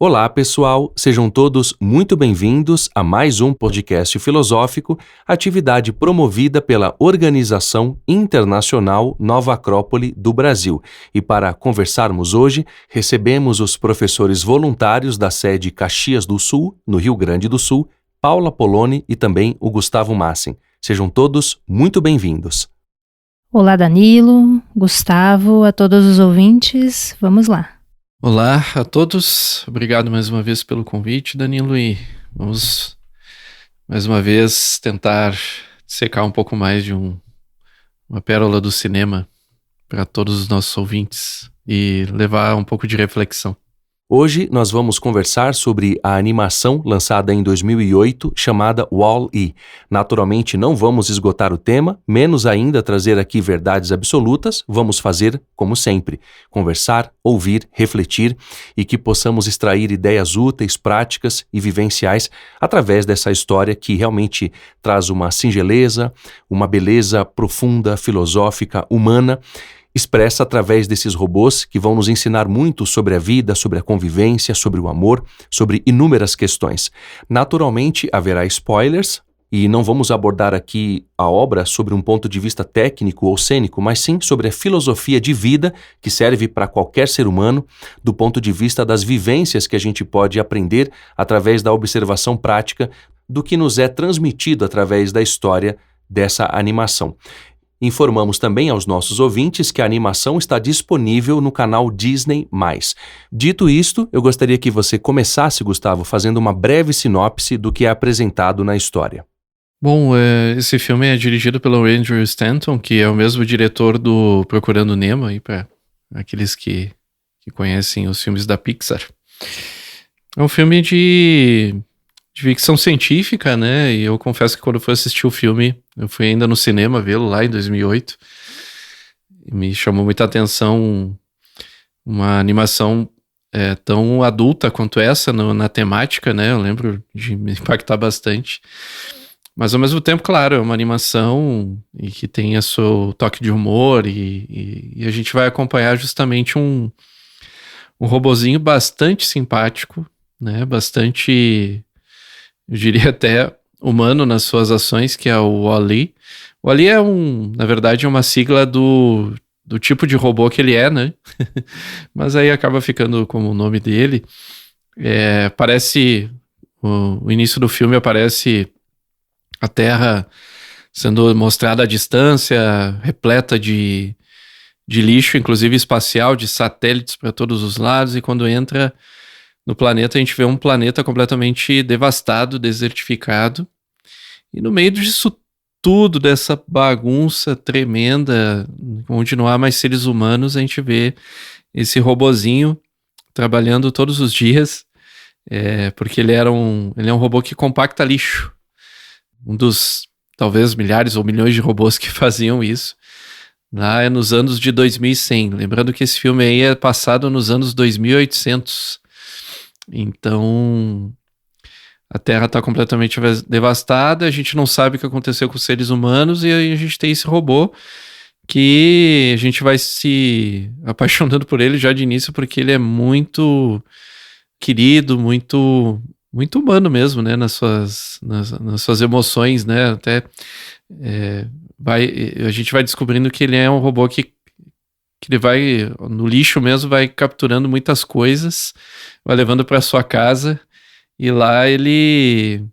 Olá, pessoal! Sejam todos muito bem-vindos a mais um podcast filosófico, atividade promovida pela Organização Internacional Nova Acrópole do Brasil. E para conversarmos hoje, recebemos os professores voluntários da sede Caxias do Sul, no Rio Grande do Sul, Paula Poloni e também o Gustavo Massen. Sejam todos muito bem-vindos. Olá, Danilo, Gustavo, a todos os ouvintes, vamos lá. Olá a todos, obrigado mais uma vez pelo convite, Danilo, e vamos mais uma vez tentar dissecar um pouco mais de uma pérola do cinema para todos os nossos ouvintes e levar um pouco de reflexão. Hoje nós vamos conversar sobre a animação lançada em 2008 chamada Wall-E. Naturalmente não vamos esgotar o tema, menos ainda trazer aqui verdades absolutas, vamos fazer como sempre, conversar, ouvir, refletir e que possamos extrair ideias úteis, práticas e vivenciais através dessa história que realmente traz uma singeleza, uma beleza profunda, filosófica, humana, expressa através desses robôs que vão nos ensinar muito sobre a vida, sobre a convivência, sobre o amor, sobre inúmeras questões. Naturalmente, haverá spoilers e não vamos abordar aqui a obra sobre um ponto de vista técnico ou cênico, mas sim sobre a filosofia de vida que serve para qualquer ser humano, do ponto de vista das vivências que a gente pode aprender através da observação prática do que nos é transmitido através da história dessa animação. Informamos também aos nossos ouvintes que a animação está disponível no canal Disney+. Dito isto, eu gostaria que você começasse, Gustavo, fazendo uma breve sinopse do que é apresentado na história. Bom, esse filme é dirigido pelo Andrew Stanton, que é o mesmo diretor do Procurando Nemo, aí para aqueles que conhecem os filmes da Pixar. É um filme de ficção científica, né? E eu confesso que quando eu fui assistir o filme, eu fui ainda no cinema vê-lo lá em 2008. E me chamou muita atenção uma animação tão adulta quanto essa na temática, né? Eu lembro de me impactar bastante. Mas ao mesmo tempo, claro, é uma animação e que tem o seu toque de humor e a gente vai acompanhar justamente um robozinho bastante simpático, né? Bastante, eu diria até humano nas suas ações, que é o Wall-E. O Wall-E é na verdade, uma sigla do tipo de robô que ele é, né? Mas aí acaba ficando como o nome dele. Parece, o início do filme aparece a Terra sendo mostrada à distância, repleta de lixo, inclusive espacial, de satélites para todos os lados, e quando entra no planeta, a gente vê um planeta completamente devastado, desertificado. E no meio disso tudo, dessa bagunça tremenda, onde não há mais seres humanos, a gente vê esse robozinho trabalhando todos os dias, porque ele é um robô que compacta lixo. Um dos, talvez, milhares ou milhões de robôs que faziam isso. Lá é nos anos de 2100. Lembrando que esse filme aí é passado nos anos 2800. Então, a Terra está completamente devastada, a gente não sabe o que aconteceu com os seres humanos e aí a gente tem esse robô que a gente vai se apaixonando por ele já de início porque ele é muito querido, muito, muito humano mesmo, né, nas suas emoções, né, até a gente vai descobrindo que ele é um robô que ele vai, no lixo mesmo, vai capturando muitas coisas, vai levando para sua casa, e lá ele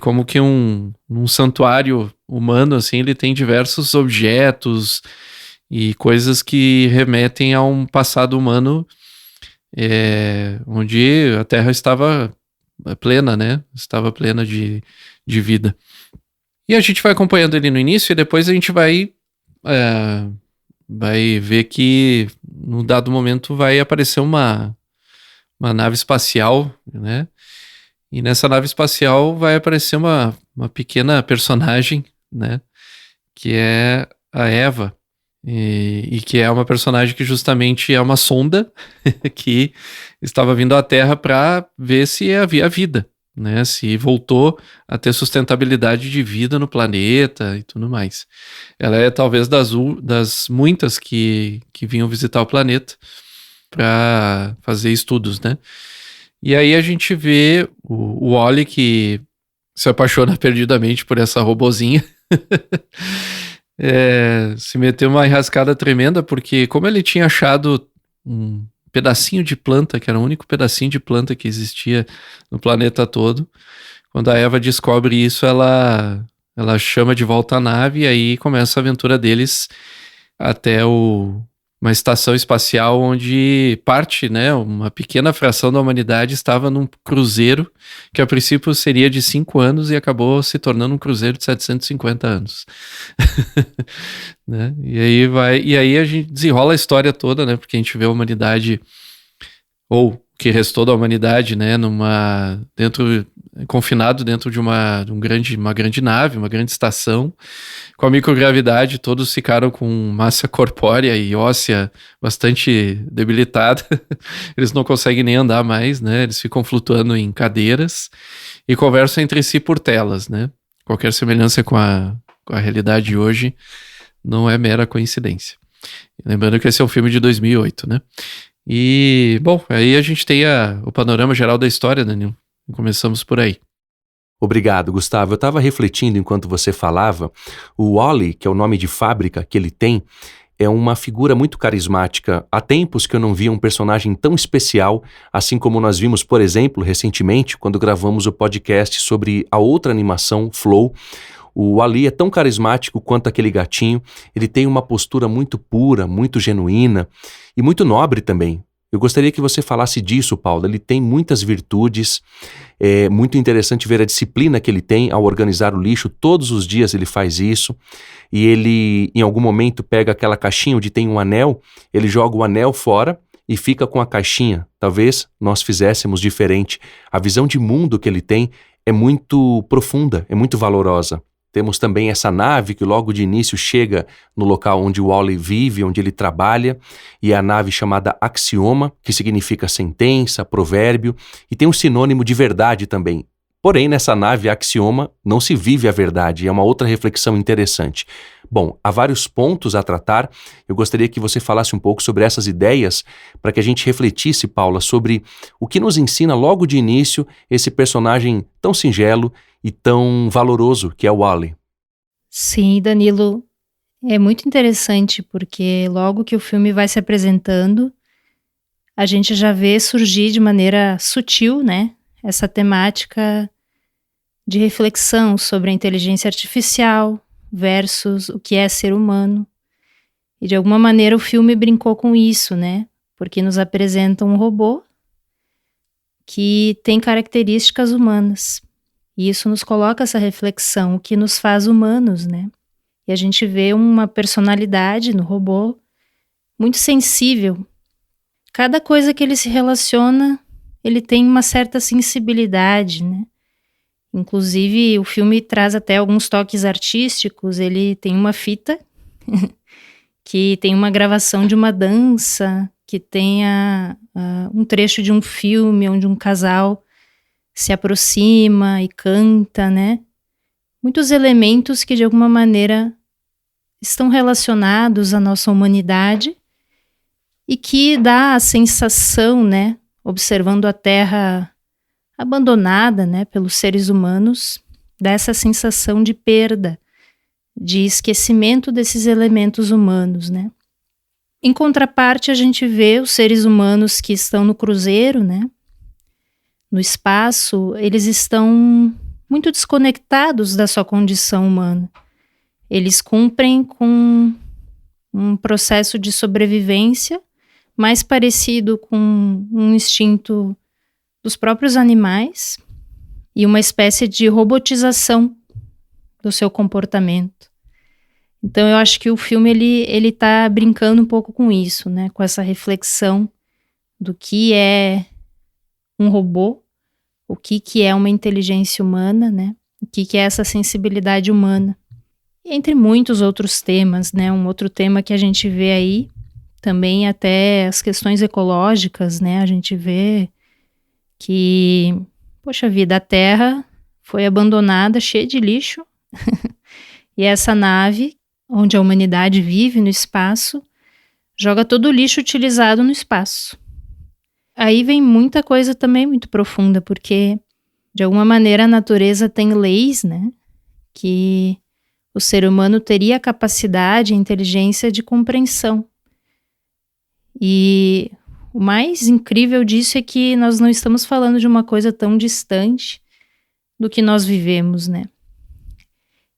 como que um santuário humano, assim, ele tem diversos objetos e coisas que remetem a um passado humano, onde a Terra estava plena, né? Estava plena de vida. E a gente vai acompanhando ele no início, e depois a gente vai ver que num dado momento vai aparecer uma nave espacial, né? E nessa nave espacial vai aparecer uma pequena personagem, né? Que é a Eva, e que é uma personagem que justamente é uma sonda que estava vindo à Terra para ver se havia vida, né? Se voltou a ter sustentabilidade de vida no planeta e tudo mais. Ela é talvez das muitas que vinham visitar o planeta para fazer estudos, né? E aí a gente vê o Wall-E que se apaixona perdidamente por essa robozinha. Se meteu uma enrascada tremenda, porque como ele tinha achado um pedacinho de planta, que era o único pedacinho de planta que existia no planeta todo, quando a Eva descobre isso, ela chama de volta a nave e aí começa a aventura deles até uma estação espacial onde parte, né, uma pequena fração da humanidade estava num cruzeiro que a princípio seria de 5 anos e acabou se tornando um cruzeiro de 750 anos. Né? E aí a gente desenrola a história toda, né, porque a gente vê a humanidade, ou o que restou da humanidade, né, confinado dentro de uma grande nave, uma grande estação. Com a microgravidade, todos ficaram com massa corpórea e óssea bastante debilitada. Eles não conseguem nem andar mais, né? Eles ficam flutuando em cadeiras e conversam entre si por telas, né? Qualquer semelhança com a realidade de hoje não é mera coincidência. Lembrando que esse é um filme de 2008, né? E, bom, aí a gente tem o panorama geral da história, Danilo. Começamos por aí. Obrigado, Gustavo. Eu estava refletindo enquanto você falava. O Wall-E, que é o nome de fábrica que ele tem, é uma figura muito carismática. Há tempos que eu não via um personagem tão especial, assim como nós vimos, por exemplo, recentemente, quando gravamos o podcast sobre a outra animação, Flow. O Wall-E é tão carismático quanto aquele gatinho. Ele tem uma postura muito pura, muito genuína e muito nobre também. Eu gostaria que você falasse disso, Paulo. Ele tem muitas virtudes, é muito interessante ver a disciplina que ele tem ao organizar o lixo. Todos os dias ele faz isso e ele, em algum momento, pega aquela caixinha onde tem um anel, ele joga o anel fora e fica com a caixinha. Talvez nós fizéssemos diferente. A visão de mundo que ele tem é muito profunda, é muito valorosa. Temos também essa nave que logo de início chega no local onde o Wall-E vive, onde ele trabalha, e é a nave chamada Axioma, que significa sentença, provérbio, e tem um sinônimo de verdade também. Porém, nessa nave Axioma não se vive a verdade, é uma outra reflexão interessante. Bom, há vários pontos a tratar. Eu gostaria que você falasse um pouco sobre essas ideias para que a gente refletisse, Paula, sobre o que nos ensina logo de início esse personagem tão singelo e tão valoroso que é o Wall-E. Sim, Danilo, é muito interessante porque logo que o filme vai se apresentando, a gente já vê surgir de maneira sutil, né, essa temática de reflexão sobre a inteligência artificial versus o que é ser humano. E de alguma maneira o filme brincou com isso, né, porque nos apresenta um robô que tem características humanas. E isso nos coloca essa reflexão, o que nos faz humanos, né? E a gente vê uma personalidade no robô muito sensível. Cada coisa que ele se relaciona, ele tem uma certa sensibilidade, né? Inclusive, o filme traz até alguns toques artísticos. Ele tem uma fita que tem uma gravação de uma dança, que tem um trecho de um filme onde um casal se aproxima e canta, né? Muitos elementos que de alguma maneira estão relacionados à nossa humanidade e que dá a sensação, né, observando a Terra abandonada, né, pelos seres humanos, dá essa sensação de perda, de esquecimento desses elementos humanos, né? Em contraparte, a gente vê os seres humanos que estão no cruzeiro, né? No espaço, eles estão muito desconectados da sua condição humana. Eles cumprem com um processo de sobrevivência mais parecido com um instinto dos próprios animais e uma espécie de robotização do seu comportamento. Então eu acho que o filme ele tá brincando um pouco com isso, né? Com essa reflexão do que é um robô, o que é uma inteligência humana, né? O que é essa sensibilidade humana. Entre muitos outros temas, né? Um outro tema que a gente vê aí, também até as questões ecológicas, né? A gente vê que, poxa vida, a Terra foi abandonada, cheia de lixo, e essa nave, onde a humanidade vive no espaço, joga todo o lixo utilizado no espaço. aí vem muita coisa também muito profunda, porque de alguma maneira a natureza tem leis, né? Que o ser humano teria a capacidade, a inteligência de compreensão. E o mais incrível disso é que nós não estamos falando de uma coisa tão distante do que nós vivemos, né?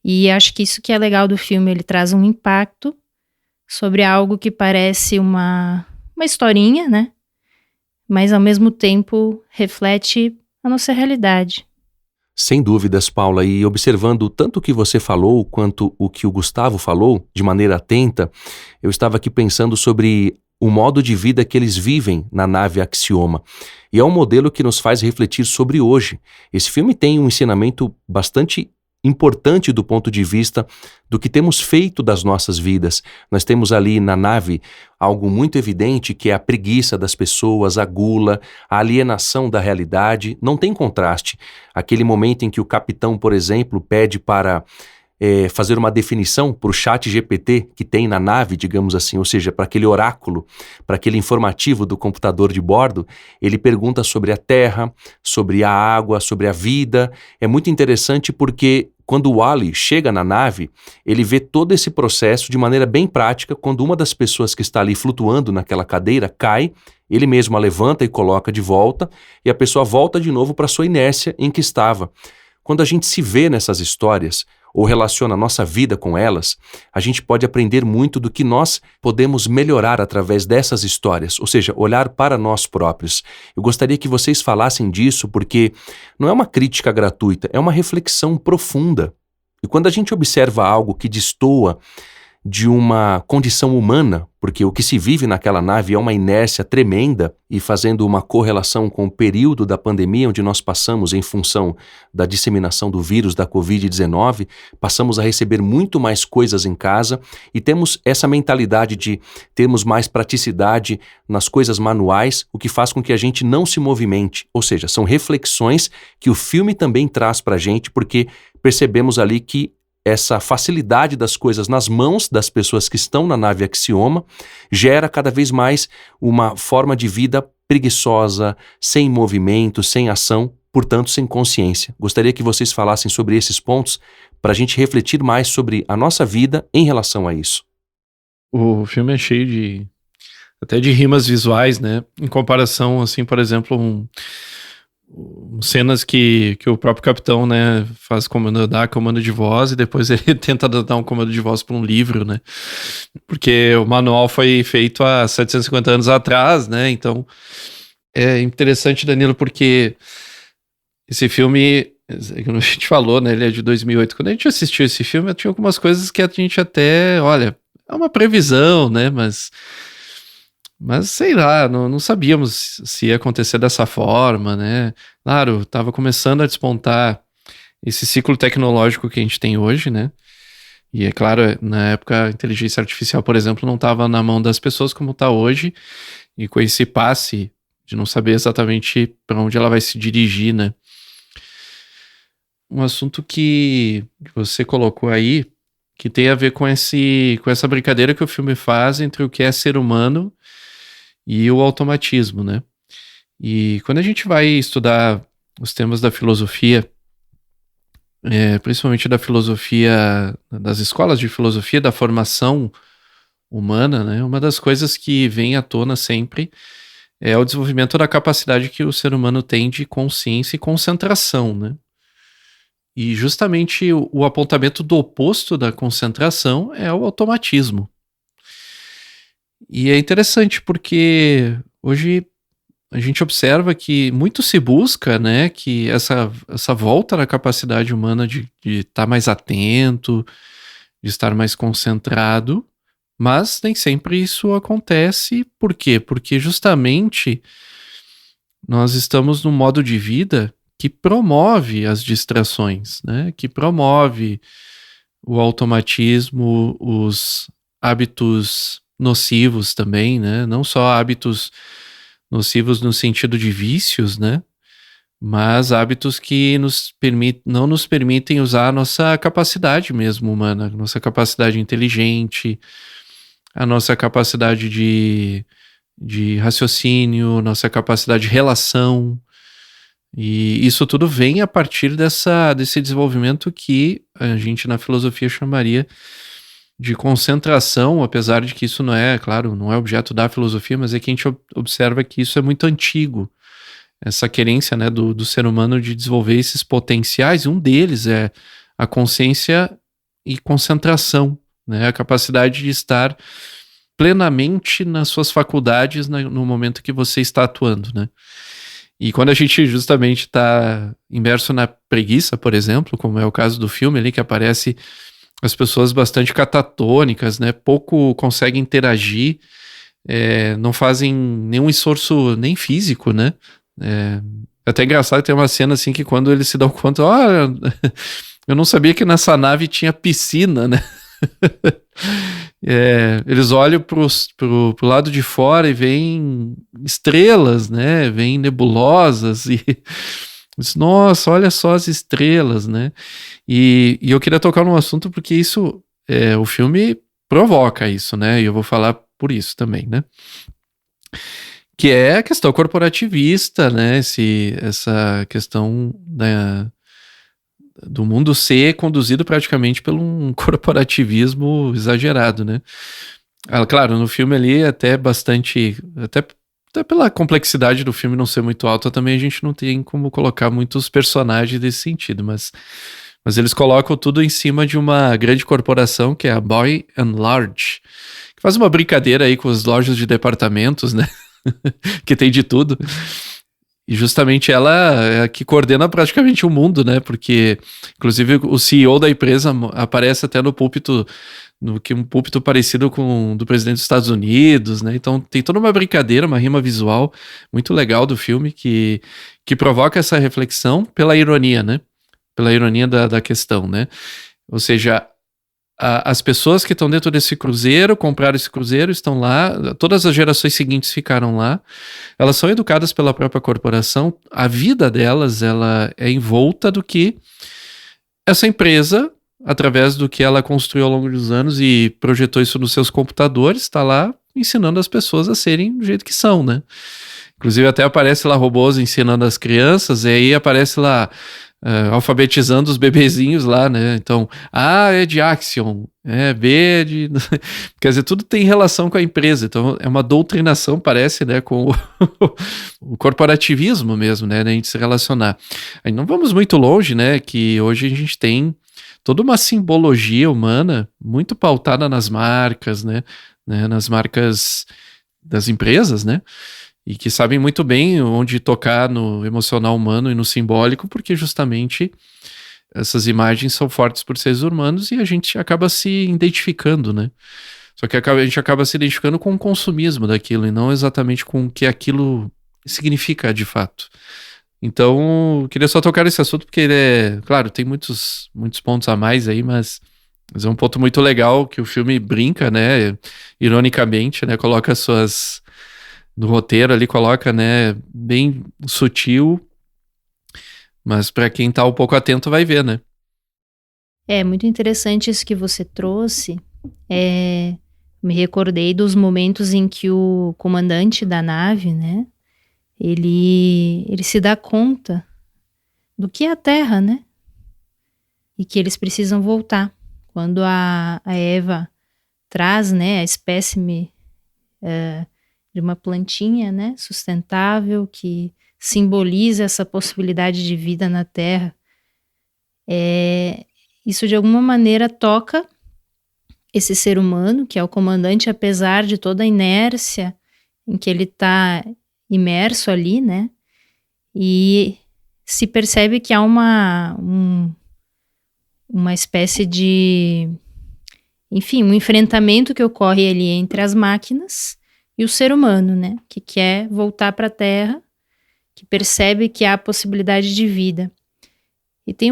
E acho que isso que é legal do filme, ele traz um impacto sobre algo que parece uma historinha, né? Mas ao mesmo tempo reflete a nossa realidade. Sem dúvidas, Paula, e observando tanto o que você falou quanto o que o Gustavo falou, de maneira atenta, eu estava aqui pensando sobre o modo de vida que eles vivem na nave Axioma. E é um modelo que nos faz refletir sobre hoje. Esse filme tem um ensinamento bastante importante do ponto de vista do que temos feito das nossas vidas. Nós temos ali na nave algo muito evidente, que é a preguiça das pessoas, a gula, a alienação da realidade. Não tem contraste. Aquele momento em que o capitão, por exemplo, pede para fazer uma definição para o chat GPT que tem na nave, digamos assim, ou seja, para aquele oráculo, para aquele informativo do computador de bordo, ele pergunta sobre a terra, sobre a água, sobre a vida. É muito interessante porque quando o Wally chega na nave, ele vê todo esse processo de maneira bem prática. Quando uma das pessoas que está ali flutuando naquela cadeira cai, ele mesmo a levanta e coloca de volta, e a pessoa volta de novo para sua inércia em que estava. Quando a gente se vê nessas histórias, ou relaciona a nossa vida com elas, a gente pode aprender muito do que nós podemos melhorar através dessas histórias, ou seja, olhar para nós próprios. Eu gostaria que vocês falassem disso porque não é uma crítica gratuita, é uma reflexão profunda. E quando a gente observa algo que destoa de uma condição humana, porque o que se vive naquela nave é uma inércia tremenda, e fazendo uma correlação com o período da pandemia onde nós passamos em função da disseminação do vírus da Covid-19, passamos a receber muito mais coisas em casa e temos essa mentalidade de termos mais praticidade nas coisas manuais, o que faz com que a gente não se movimente. Ou seja, são reflexões que o filme também traz para a gente, porque percebemos ali que essa facilidade das coisas nas mãos das pessoas que estão na nave Axioma gera cada vez mais uma forma de vida preguiçosa, sem movimento, sem ação, portanto sem consciência. Gostaria que vocês falassem sobre esses pontos para a gente refletir mais sobre a nossa vida em relação a isso. O filme é cheio até de rimas visuais, né? Em comparação, assim, por exemplo, cenas que o próprio capitão, né, dá comando de voz, e depois ele tenta dar um comando de voz para um livro, né, porque o manual foi feito há 750 anos atrás, né, então é interessante, Danilo, porque esse filme, como a gente falou, né, ele é de 2008, quando a gente assistiu esse filme, tinha algumas coisas que a gente até, olha, é uma previsão, né, mas sei lá, não sabíamos se ia acontecer dessa forma, né? Claro, estava começando a despontar esse ciclo tecnológico que a gente tem hoje, né? E é claro, na época a inteligência artificial, por exemplo, não estava na mão das pessoas como está hoje, e com esse passe de não saber exatamente para onde ela vai se dirigir, né? Um assunto que você colocou aí, que tem a ver com essa brincadeira que o filme faz entre o que é ser humano e o automatismo, né? E quando a gente vai estudar os temas da filosofia, principalmente da filosofia, das escolas de filosofia, da formação humana, né? Uma das coisas que vem à tona sempre é o desenvolvimento da capacidade que o ser humano tem de consciência e concentração, né? E justamente o apontamento do oposto da concentração é o automatismo. E é interessante porque hoje a gente observa que muito se busca, né, que essa volta na capacidade humana de estar mais atento, de estar mais concentrado, mas nem sempre isso acontece. Por quê? Porque justamente nós estamos num modo de vida que promove as distrações, né, que promove o automatismo, os hábitos nocivos também, né? Não só hábitos nocivos no sentido de vícios, né? Mas hábitos que não nos permitem usar a nossa capacidade mesmo humana, a nossa capacidade inteligente, a nossa capacidade de de raciocínio, nossa capacidade de relação. E isso tudo vem a partir desse desenvolvimento que a gente na filosofia chamaria de concentração, apesar de que isso não é, claro, não é objeto da filosofia, mas é que a gente observa que isso é muito antigo. Essa querência, né, do ser humano de desenvolver esses potenciais, um deles é a consciência e concentração, né, a capacidade de estar plenamente nas suas faculdades no momento que você está atuando, né. E quando a gente justamente está imerso na preguiça, por exemplo, como é o caso do filme ali, que aparece as pessoas bastante catatônicas, né, pouco conseguem interagir, não fazem nenhum esforço nem físico, né. É até engraçado, tem uma cena assim que quando eles se dão conta, eu não sabia que nessa nave tinha piscina, né? Eles olham pro lado de fora e veem estrelas, né? Veem nebulosas e nossa, olha só as estrelas, né? E eu queria tocar num assunto porque isso, o filme provoca isso, né? E eu vou falar por isso também, né? Que é a questão corporativista, né? Essa questão do mundo ser conduzido praticamente por um corporativismo exagerado, né? Claro, no filme ali até bastante... Até pela complexidade do filme não ser muito alta, também a gente não tem como colocar muitos personagens desse sentido, mas eles colocam tudo em cima de uma grande corporação, que é a Boy and Large, que faz uma brincadeira aí com as lojas de departamentos, né? Que tem de tudo. E justamente ela é a que coordena praticamente o mundo, né? Porque, inclusive, o CEO da empresa aparece até no púlpito, um púlpito parecido com o do presidente dos Estados Unidos, né? Então tem toda uma brincadeira, uma rima visual muito legal do filme que provoca essa reflexão pela ironia, né? Pela ironia da questão, né? Ou seja, as pessoas que estão dentro desse cruzeiro, compraram esse cruzeiro, estão lá, todas as gerações seguintes ficaram lá, elas são educadas pela própria corporação, a vida delas ela é envolta do que essa empresa, através do que ela construiu ao longo dos anos e projetou isso nos seus computadores, está lá ensinando as pessoas a serem do jeito que são, né? Inclusive até aparece lá robôs ensinando as crianças, e aí aparece lá alfabetizando os bebezinhos lá, né? Então, A é de Axion, B é de... Quer dizer, tudo tem relação com a empresa. Então, é uma doutrinação, parece, né? Com o corporativismo mesmo, né? A gente se relacionar. Aí não vamos muito longe, né? Que hoje a gente tem toda uma simbologia humana muito pautada nas marcas, né? Nas marcas das empresas, né? E que sabem muito bem onde tocar no emocional humano e no simbólico, porque justamente essas imagens são fortes por seres humanos e a gente acaba se identificando, né? Só que a gente acaba se identificando com o consumismo daquilo e não exatamente com o que aquilo significa de fato. Então, eu queria só tocar nesse assunto porque ele claro, tem muitos pontos a mais aí, mas é um ponto muito legal que o filme brinca, né? Ironicamente, né? Coloca no roteiro ali, coloca, né, bem sutil, mas para quem tá um pouco atento vai ver, né? É muito interessante isso que você trouxe. Me recordei dos momentos em que o comandante da nave, né, ele se dá conta do que é a Terra, né? E que eles precisam voltar. Quando a Eva traz, né, a espécime de uma plantinha, né, sustentável, que simboliza essa possibilidade de vida na Terra. Isso de alguma maneira toca esse ser humano, que é o comandante, apesar de toda a inércia em que ele está imerso ali, né, e se percebe que há uma espécie de, enfim, um enfrentamento que ocorre ali entre as máquinas e o ser humano, né, que quer voltar para a Terra, que percebe que há possibilidade de vida. E tem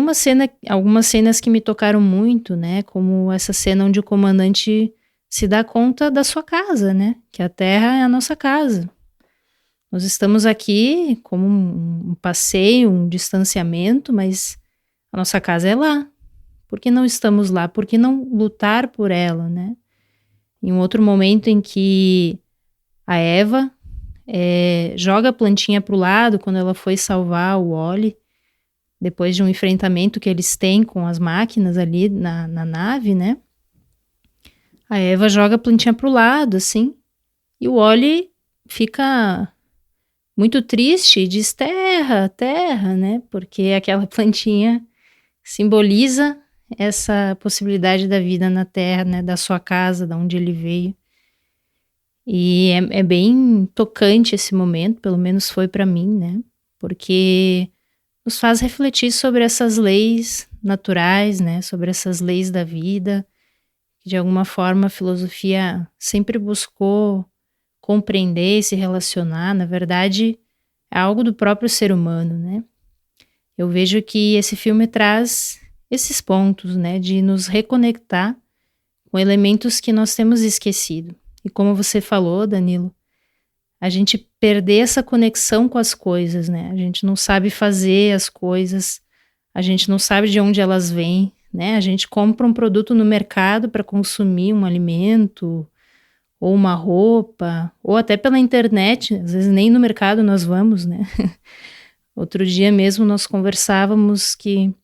algumas cenas que me tocaram muito, né, como essa cena onde o comandante se dá conta da sua casa, né, que a Terra é a nossa casa. Nós estamos aqui como um passeio, um distanciamento, mas a nossa casa é lá. Por que não estamos lá? Por que não lutar por ela, né? Em um outro momento em que a Eva joga a plantinha pro lado quando ela foi salvar o Wally, depois de um enfrentamento que eles têm com as máquinas ali na nave, né? A Eva joga a plantinha pro lado, assim, e o Wally fica muito triste e diz terra, terra, né? Porque aquela plantinha simboliza essa possibilidade da vida na Terra, né? Da sua casa, da onde ele veio. E é bem tocante esse momento, pelo menos foi para mim, né? Porque nos faz refletir sobre essas leis naturais, né? Sobre essas leis da vida. De alguma forma a filosofia sempre buscou compreender e se relacionar. Na verdade, é algo do próprio ser humano, né? Eu vejo que esse filme traz esses pontos, né? De nos reconectar com elementos que nós temos esquecido. E como você falou, Danilo, a gente perder essa conexão com as coisas, né? A gente não sabe fazer as coisas, a gente não sabe de onde elas vêm, né? A gente compra um produto no mercado para consumir um alimento, ou uma roupa, ou até pela internet, às vezes nem no mercado nós vamos, né? Outro dia mesmo nós conversávamos que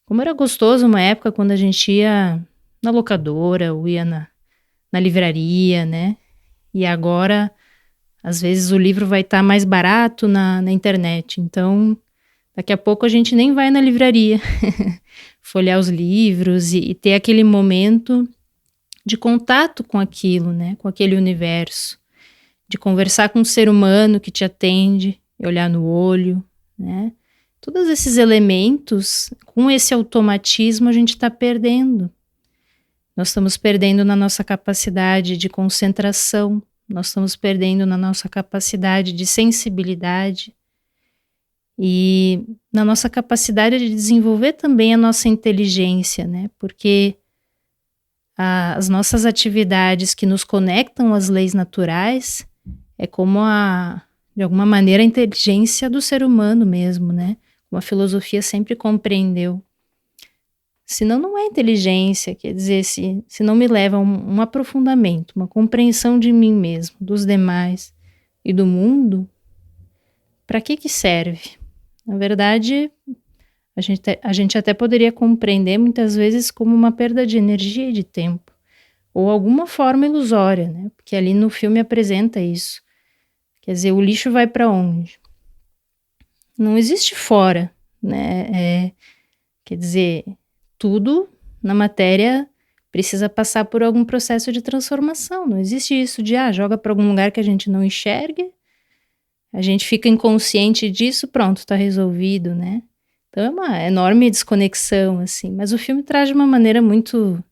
como era gostoso uma época quando a gente ia na locadora ou ia na livraria, né? E agora, às vezes o livro vai estar mais barato na internet, então daqui a pouco a gente nem vai na livraria folhear os livros e ter aquele momento de contato com aquilo, né? Com aquele universo, de conversar com um ser humano que te atende, e olhar no olho, né? Todos esses elementos, com esse automatismo, a gente está perdendo. Nós estamos perdendo na nossa capacidade de concentração, nós estamos perdendo na nossa capacidade de sensibilidade e na nossa capacidade de desenvolver também a nossa inteligência, né? Porque as nossas atividades que nos conectam às leis naturais é como de alguma maneira, a inteligência do ser humano mesmo, né? Como a filosofia sempre compreendeu. Senão não é inteligência, quer dizer, se não me leva a um aprofundamento, uma compreensão de mim mesmo, dos demais e do mundo, para que serve? Na verdade, a gente até poderia compreender muitas vezes como uma perda de energia e de tempo, ou alguma forma ilusória, né? Porque ali no filme apresenta isso. Quer dizer, o lixo vai para onde? Não existe fora, né? Quer dizer, tudo na matéria precisa passar por algum processo de transformação. Não existe isso de, joga para algum lugar que a gente não enxergue, a gente fica inconsciente disso, pronto, está resolvido, né? Então é uma enorme desconexão, assim. Mas o filme traz de uma maneira muito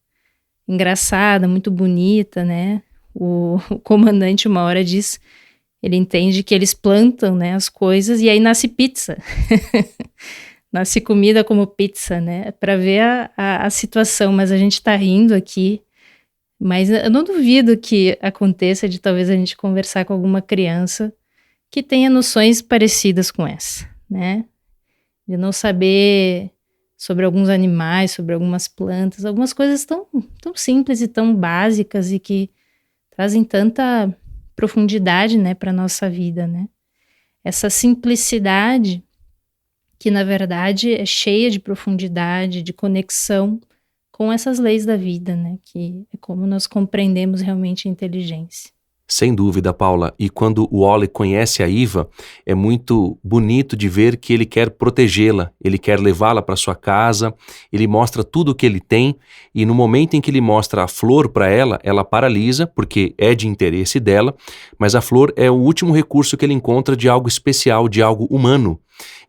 engraçada, muito bonita, né? O comandante uma hora diz, ele entende que eles plantam, né, as coisas e aí nasce pizza. Nasce comida como pizza, né? Para ver a situação, mas a gente tá rindo aqui. Mas eu não duvido que aconteça de talvez a gente conversar com alguma criança que tenha noções parecidas com essa, né? De não saber sobre alguns animais, sobre algumas plantas, algumas coisas tão simples e tão básicas e que trazem tanta profundidade, né, para nossa vida, né? Essa simplicidade que na verdade é cheia de profundidade, de conexão com essas leis da vida, né? Que é como nós compreendemos realmente a inteligência. Sem dúvida, Paula. E quando o Wally conhece a Eva, é muito bonito de ver que ele quer protegê-la, ele quer levá-la para sua casa, ele mostra tudo o que ele tem e no momento em que ele mostra a flor para ela, ela paralisa porque é de interesse dela, mas a flor é o último recurso que ele encontra de algo especial, de algo humano.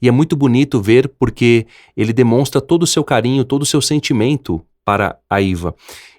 E é muito bonito ver porque ele demonstra todo o seu carinho, todo o seu sentimento para a Eva.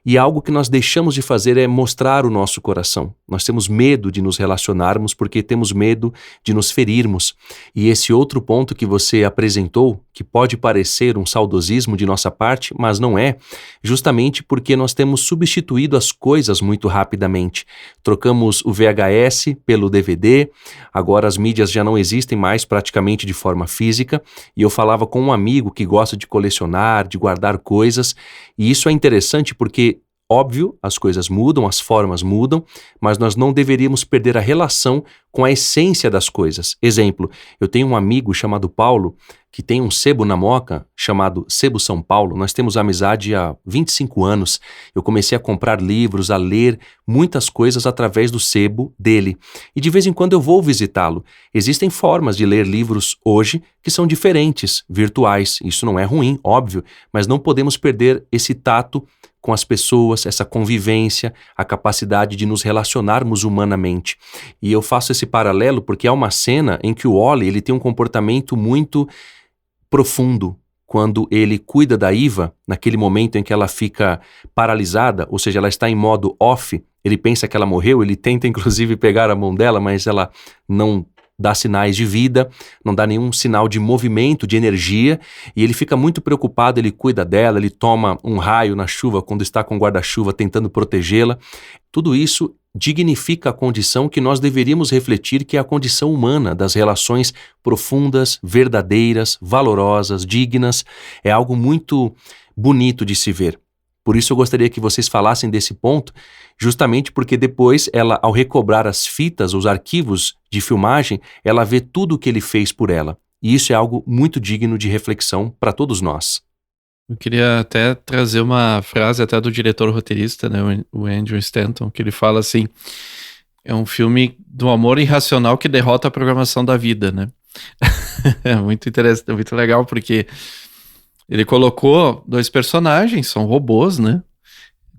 E algo que nós deixamos de fazer é mostrar o nosso coração. Nós temos medo de nos relacionarmos porque temos medo de nos ferirmos. E esse outro ponto que você apresentou, que pode parecer um saudosismo de nossa parte, mas não é, justamente porque nós temos substituído as coisas muito rapidamente. Trocamos o VHS pelo DVD, agora as mídias já não existem mais praticamente de forma física, e eu falava com um amigo que gosta de colecionar, de guardar coisas, e isso é interessante porque Óbvio, as coisas mudam, as formas mudam, mas nós não deveríamos perder a relação com a essência das coisas. Exemplo, eu tenho um amigo chamado Paulo, que tem um sebo na Moca, chamado Sebo São Paulo. Nós temos amizade há 25 anos. Eu comecei a comprar livros, a ler muitas coisas através do sebo dele. E de vez em quando eu vou visitá-lo. Existem formas de ler livros hoje que são diferentes, virtuais. Isso não é ruim, óbvio, mas não podemos perder esse tato com as pessoas, essa convivência, a capacidade de nos relacionarmos humanamente. E eu faço esse paralelo porque há uma cena em que o Wall-E ele tem um comportamento muito profundo quando ele cuida da Eva, naquele momento em que ela fica paralisada, ou seja, ela está em modo off, ele pensa que ela morreu, ele tenta inclusive pegar a mão dela, mas ela não dá sinais de vida, não dá nenhum sinal de movimento, de energia, e ele fica muito preocupado, ele cuida dela, ele toma um raio na chuva quando está com guarda-chuva tentando protegê-la. Tudo isso dignifica a condição que nós deveríamos refletir, que é a condição humana das relações profundas, verdadeiras, valorosas, dignas. É algo muito bonito de se ver. Por isso eu gostaria que vocês falassem desse ponto, justamente porque depois ela, ao recobrar as fitas, os arquivos de filmagem, ela vê tudo o que ele fez por ela. E isso é algo muito digno de reflexão para todos nós. Eu queria até trazer uma frase até do diretor roteirista, né, o Andrew Stanton, que ele fala assim, é um filme do amor irracional que derrota a programação da vida, né? É muito interessante, muito legal, porque ele colocou 2 personagens, são robôs, né?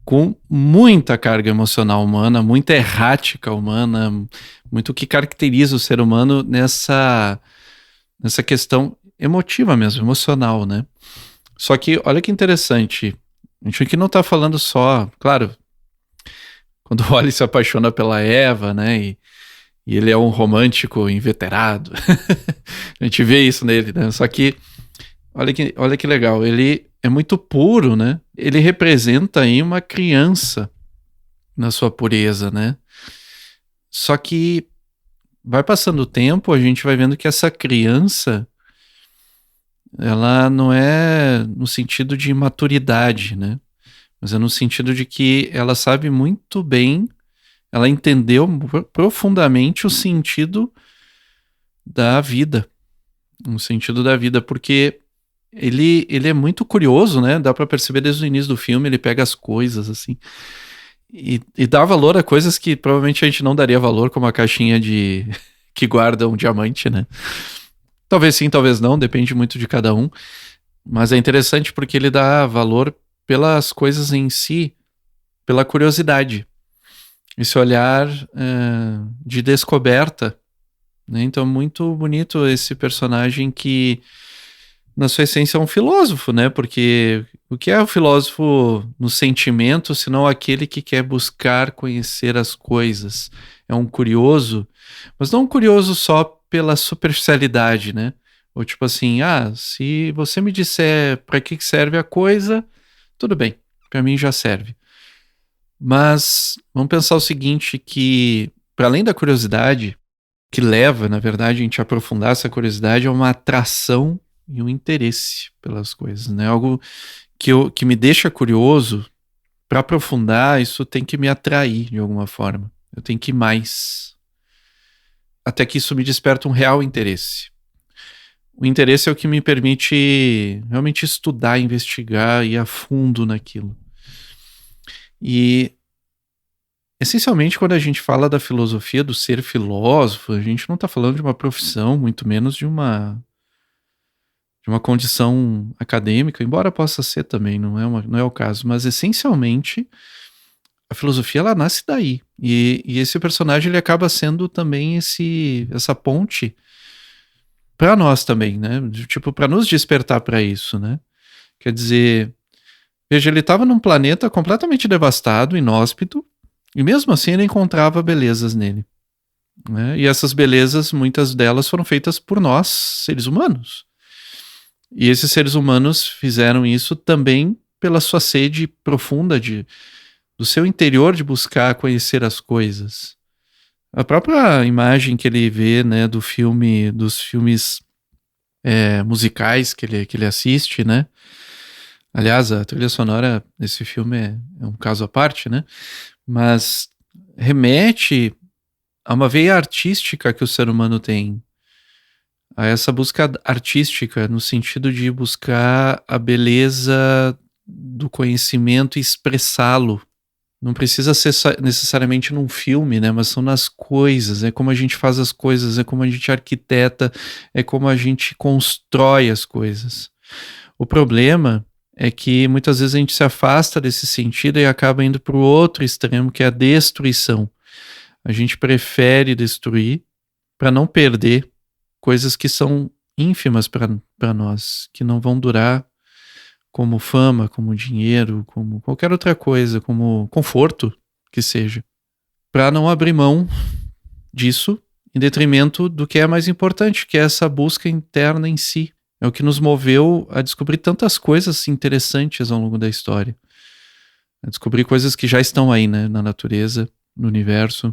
Com muita carga emocional humana, muita errática humana, muito o que caracteriza o ser humano nessa questão emotiva mesmo, emocional, né? Só que, olha que interessante, a gente aqui não tá falando só, claro, quando o Wall-E se apaixona pela Eva, né, e ele é um romântico inveterado, a gente vê isso nele, né, só que, olha que legal, ele é muito puro, né, ele representa aí uma criança na sua pureza, né, só que vai passando o tempo, a gente vai vendo que essa criança, ela não é no sentido de maturidade, né? Mas é no sentido de que ela sabe muito bem, ela entendeu profundamente o sentido da vida. O sentido da vida, porque ele é muito curioso, né? Dá pra perceber desde o início do filme, ele pega as coisas, assim, e dá valor a coisas que provavelmente a gente não daria valor, como a caixinha que guarda um diamante, né? Talvez sim, talvez não, depende muito de cada um. Mas é interessante porque ele dá valor pelas coisas em si, pela curiosidade. Esse olhar de descoberta, né? Então, muito bonito esse personagem que, na sua essência, é um filósofo, né? Porque o que é o filósofo no sentimento, senão aquele que quer buscar conhecer as coisas? É um curioso, mas não um curioso só pela superficialidade, né? Ou tipo assim, se você me disser para que serve a coisa, tudo bem, para mim já serve. Mas vamos pensar o seguinte, que para além da curiosidade, que leva, na verdade, a gente a aprofundar essa curiosidade, é uma atração e um interesse pelas coisas, né? Algo que me deixa curioso, para aprofundar, isso tem que me atrair de alguma forma. Eu tenho que ir mais. Até que isso me desperta um real interesse. O interesse é o que me permite realmente estudar, investigar, ir a fundo naquilo. E, essencialmente, quando a gente fala da filosofia, do ser filósofo, a gente não está falando de uma profissão, muito menos de uma condição acadêmica, embora possa ser também, não é o caso, mas essencialmente a filosofia ela nasce daí, e esse personagem ele acaba sendo também essa ponte para nós também, né, tipo, para nos despertar para isso, né, quer dizer, veja, ele estava num planeta completamente devastado, inóspito, e mesmo assim ele encontrava belezas nele, né, e essas belezas, muitas delas foram feitas por nós, seres humanos. E esses seres humanos fizeram isso também pela sua sede profunda do seu interior de buscar conhecer as coisas. A própria imagem que ele vê, né, dos filmes musicais que ele assiste, né? Aliás, a trilha sonora desse filme é um caso à parte, né? Mas remete a uma veia artística que o ser humano tem, a essa busca artística, no sentido de buscar a beleza do conhecimento e expressá-lo. Não precisa ser necessariamente num filme, né? Mas são nas coisas, é como a gente faz as coisas, é como a gente arquiteta, é como a gente constrói as coisas. O problema é que muitas vezes a gente se afasta desse sentido e acaba indo para o outro extremo, que é a destruição. A gente prefere destruir para não perder coisas que são ínfimas para nós, que não vão durar, como fama, como dinheiro, como qualquer outra coisa, como conforto que seja, para não abrir mão disso em detrimento do que é mais importante, que é essa busca interna em si. É o que nos moveu a descobrir tantas coisas interessantes ao longo da história. A descobrir coisas que já estão aí, né, na natureza, no universo.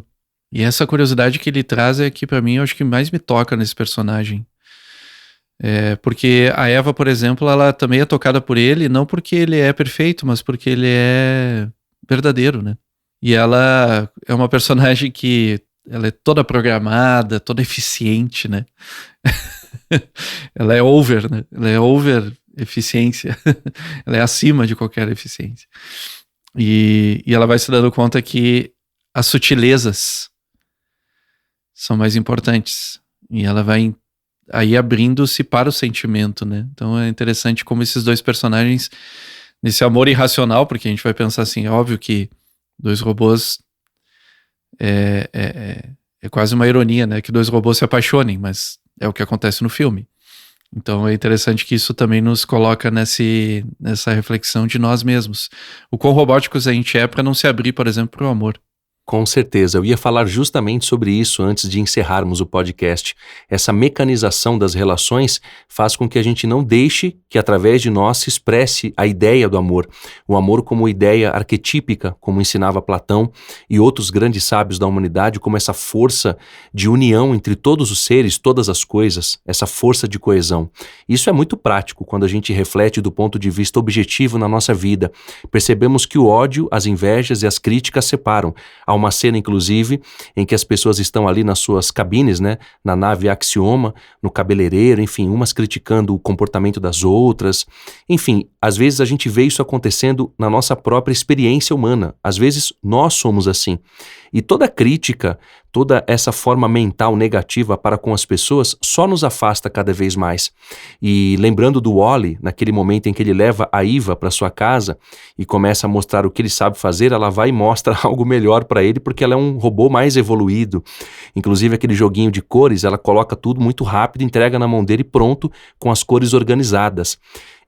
E essa curiosidade que ele traz é que, para mim, eu acho que mais me toca nesse personagem. Porque a Eva, por exemplo, ela também é tocada por ele, não porque ele é perfeito, mas porque ele é verdadeiro, né? E ela é uma personagem que ela é toda programada, toda eficiente, né? Ela é over, né? Ela é over eficiência. Ela é acima de qualquer eficiência. E ela vai se dando conta que as sutilezas são mais importantes. E ela vai aí abrindo-se para o sentimento, né? Então é interessante como esses dois personagens, nesse amor irracional, porque a gente vai pensar assim, é óbvio que dois robôs é quase uma ironia, né? Que dois robôs se apaixonem, mas é o que acontece no filme. Então é interessante que isso também nos coloca nessa reflexão de nós mesmos. O quão robóticos a gente é para não se abrir, por exemplo, para o amor. Com certeza, eu ia falar justamente sobre isso antes de encerrarmos o podcast. Essa mecanização das relações faz com que a gente não deixe que através de nós se expresse a ideia do amor. O amor como ideia arquetípica, como ensinava Platão e outros grandes sábios da humanidade, como essa força de união entre todos os seres, todas as coisas, essa força de coesão. Isso é muito prático quando a gente reflete do ponto de vista objetivo na nossa vida. Percebemos que o ódio, as invejas e as críticas separam. Há uma cena, inclusive, em que as pessoas estão ali nas suas cabines, né, na nave Axioma, no cabeleireiro, enfim, umas criticando o comportamento das outras. Enfim, às vezes a gente vê isso acontecendo na nossa própria experiência humana. Às vezes nós somos assim. E toda crítica, toda essa forma mental negativa para com as pessoas só nos afasta cada vez mais. E lembrando do Wall-E, naquele momento em que ele leva a Eva para sua casa e começa a mostrar o que ele sabe fazer, ela vai e mostra algo melhor para ele porque ela é um robô mais evoluído. Inclusive aquele joguinho de cores, ela coloca tudo muito rápido, entrega na mão dele pronto, com as cores organizadas.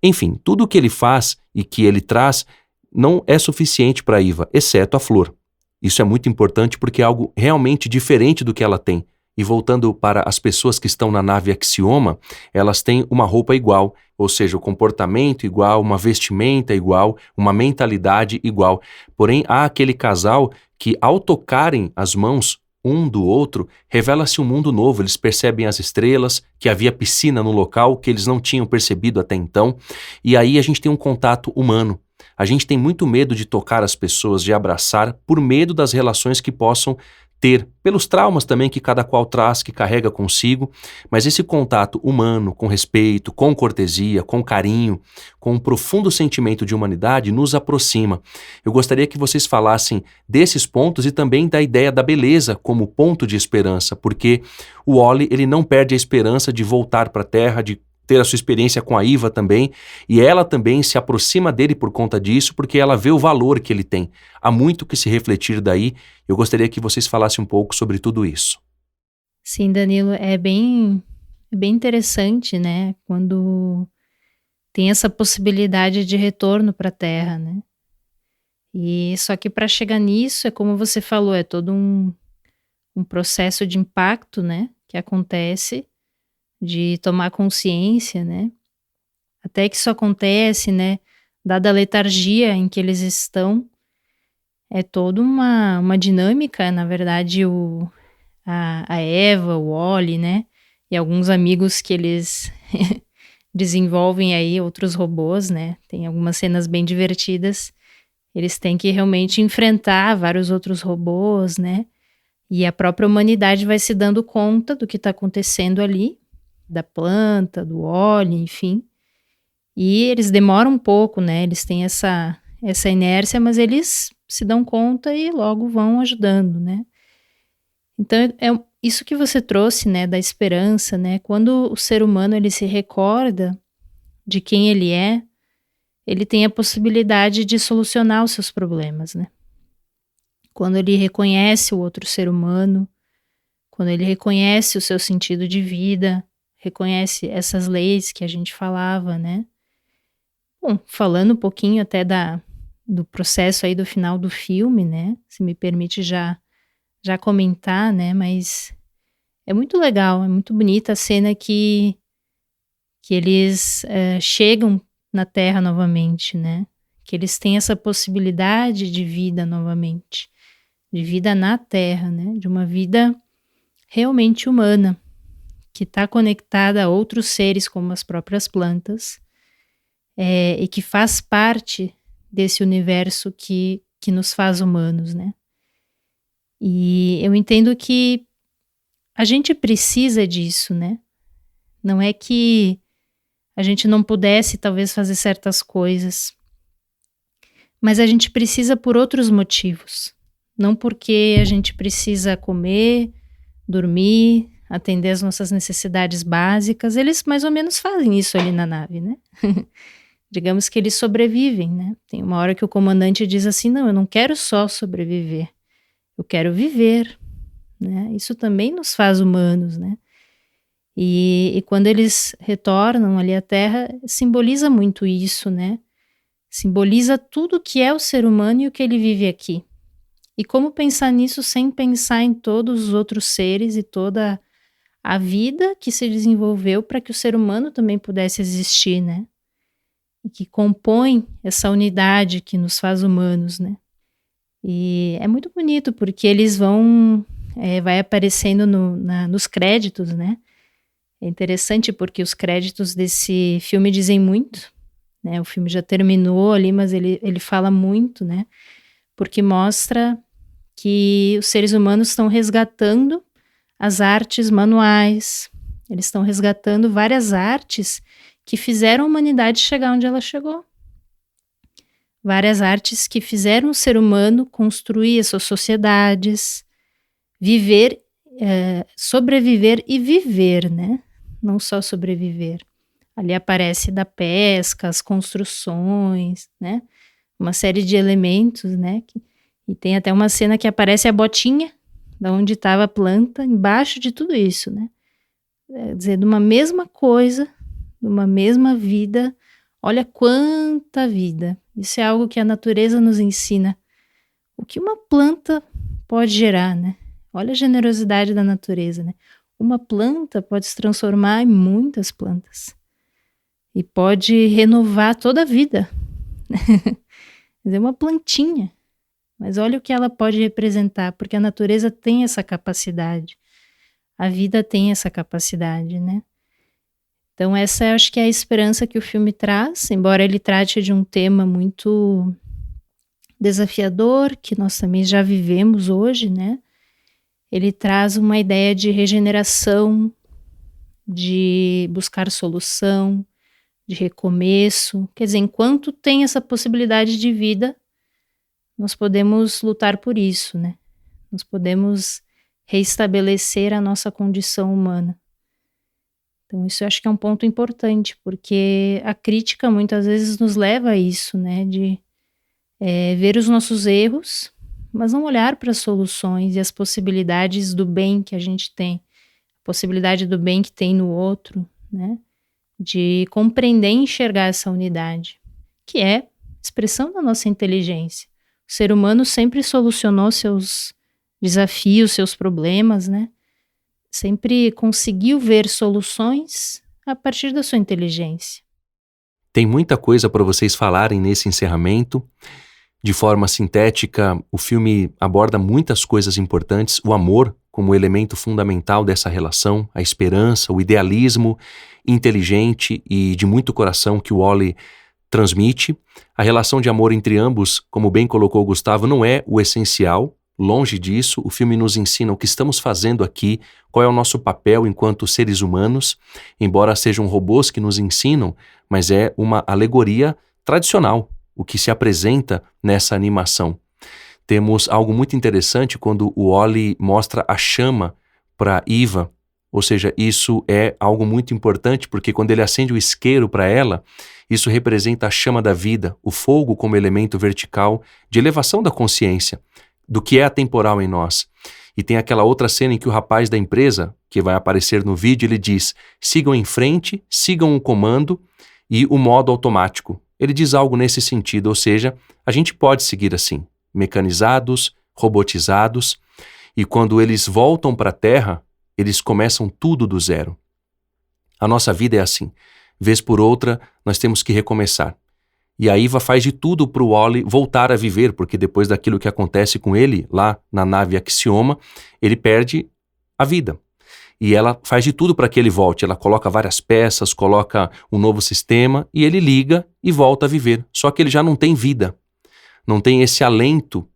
Enfim, tudo o que ele faz e que ele traz não é suficiente para Eva, exceto a flor. Isso é muito importante porque é algo realmente diferente do que ela tem. E voltando para as pessoas que estão na nave Axioma, elas têm uma roupa igual, ou seja, o comportamento igual, uma vestimenta igual, uma mentalidade igual. Porém, há aquele casal que, ao tocarem as mãos um do outro, revela-se um mundo novo. Eles percebem as estrelas, que havia piscina no local que eles não tinham percebido até então. E aí a gente tem um contato humano. A gente tem muito medo de tocar as pessoas, de abraçar, por medo das relações que possam ter, pelos traumas também que cada qual traz, que carrega consigo, mas esse contato humano, com respeito, com cortesia, com carinho, com um profundo sentimento de humanidade, nos aproxima. Eu gostaria que vocês falassem desses pontos e também da ideia da beleza como ponto de esperança, porque o Wall-E, ele não perde a esperança de voltar para a Terra, de ter a sua experiência com a Eva também, e ela também se aproxima dele por conta disso, porque ela vê o valor que ele tem. Há muito que se refletir daí. Eu gostaria que vocês falassem um pouco sobre tudo isso. Sim, Danilo, é bem interessante, né, quando tem essa possibilidade de retorno para a Terra, né? E só que para chegar nisso, é como você falou, é todo um processo de impacto, né, que acontece, de tomar consciência, né? Até que isso acontece, né? Dada a letargia em que eles estão, é toda uma dinâmica, na verdade, a Eva, o Wall-E, né? E alguns amigos que eles desenvolvem aí outros robôs, né? Tem algumas cenas bem divertidas. Eles têm que realmente enfrentar vários outros robôs, né? E a própria humanidade vai se dando conta do que está acontecendo ali, da planta, do óleo, enfim. E eles demoram um pouco, né? Eles têm essa inércia, mas eles se dão conta e logo vão ajudando, né? Então, é isso que você trouxe, né, da esperança, né? Quando o ser humano ele se recorda de quem ele é, ele tem a possibilidade de solucionar os seus problemas, né? Quando ele reconhece o outro ser humano, quando ele reconhece o seu sentido de vida, reconhece essas leis que a gente falava, né? Bom, falando um pouquinho até do processo aí do final do filme, né? Se me permite já comentar, né? Mas é muito legal, é muito bonita a cena que eles chegam na Terra novamente, né? Que eles têm essa possibilidade de vida novamente, de vida na Terra, né? De uma vida realmente humana, que está conectada a outros seres como as próprias plantas, e que faz parte desse universo que nos faz humanos, né? E eu entendo que a gente precisa disso, né? Não é que a gente não pudesse talvez fazer certas coisas, mas a gente precisa por outros motivos. Não porque a gente precisa comer, dormir, atender as nossas necessidades básicas. Eles mais ou menos fazem isso ali na nave, né? Digamos que eles sobrevivem, né? Tem uma hora que o comandante diz assim, não, eu não quero só sobreviver, eu quero viver, né? Isso também nos faz humanos, né? E quando eles retornam ali à Terra, simboliza muito isso, né? Simboliza tudo que é o ser humano e o que ele vive aqui. E como pensar nisso sem pensar em todos os outros seres e toda a vida que se desenvolveu para que o ser humano também pudesse existir, né? E que compõe essa unidade que nos faz humanos, né? E é muito bonito porque eles vai aparecendo nos créditos, né? É interessante porque os créditos desse filme dizem muito, né? O filme já terminou ali, mas ele fala muito, né? Porque mostra que os seres humanos estão resgatando as artes manuais, eles estão resgatando várias artes que fizeram a humanidade chegar onde ela chegou. Várias artes que fizeram o ser humano construir as suas sociedades, viver, sobreviver e viver, né? Não só sobreviver. Ali aparece da pesca, as construções, né? Uma série de elementos, né? E tem até uma cena que aparece a botinha, da onde estava a planta, embaixo de tudo isso, né? Quer dizer, de uma mesma coisa, de uma mesma vida, olha quanta vida. Isso é algo que a natureza nos ensina. O que uma planta pode gerar, né? Olha a generosidade da natureza, né? Uma planta pode se transformar em muitas plantas. E pode renovar toda a vida. Quer dizer, uma plantinha. Mas olha o que ela pode representar, porque a natureza tem essa capacidade. A vida tem essa capacidade, né? Então essa eu acho que é a esperança que o filme traz, embora ele trate de um tema muito desafiador, que nós também já vivemos hoje, né? Ele traz uma ideia de regeneração, de buscar solução, de recomeço. Quer dizer, enquanto tem essa possibilidade de vida, nós podemos lutar por isso, né? Nós podemos reestabelecer a nossa condição humana. Então isso eu acho que é um ponto importante, porque a crítica muitas vezes nos leva a isso, né? De ver os nossos erros, mas não olhar para as soluções e as possibilidades do bem que a gente tem, a possibilidade do bem que tem no outro, né? De compreender e enxergar essa unidade, que é expressão da nossa inteligência. O ser humano sempre solucionou seus desafios, seus problemas, né? Sempre conseguiu ver soluções a partir da sua inteligência. Tem muita coisa para vocês falarem nesse encerramento. De forma sintética, o filme aborda muitas coisas importantes. O amor, como elemento fundamental dessa relação, a esperança, o idealismo inteligente e de muito coração que o Wall-E transmite. A relação de amor entre ambos, como bem colocou o Gustavo, não é o essencial. Longe disso, o filme nos ensina o que estamos fazendo aqui, qual é o nosso papel enquanto seres humanos, embora sejam robôs que nos ensinam, mas é uma alegoria tradicional, o que se apresenta nessa animação. Temos algo muito interessante quando o Wall-E mostra a chama para Eva, ou seja, isso é algo muito importante porque quando ele acende o isqueiro para ela, isso representa a chama da vida, o fogo como elemento vertical de elevação da consciência, do que é atemporal em nós. E tem aquela outra cena em que o rapaz da empresa, que vai aparecer no vídeo, ele diz: sigam em frente, sigam o comando e o modo automático. Ele diz algo nesse sentido, ou seja, a gente pode seguir assim, mecanizados, robotizados, e quando eles voltam para a Terra, eles começam tudo do zero. A nossa vida é assim. Vez por outra, nós temos que recomeçar. E a Eva faz de tudo para o Wall-E voltar a viver, porque depois daquilo que acontece com ele, lá na nave Axioma, ele perde a vida. E ela faz de tudo para que ele volte. Ela coloca várias peças, coloca um novo sistema, e ele liga e volta a viver. Só que ele já não tem vida. Não tem esse alento.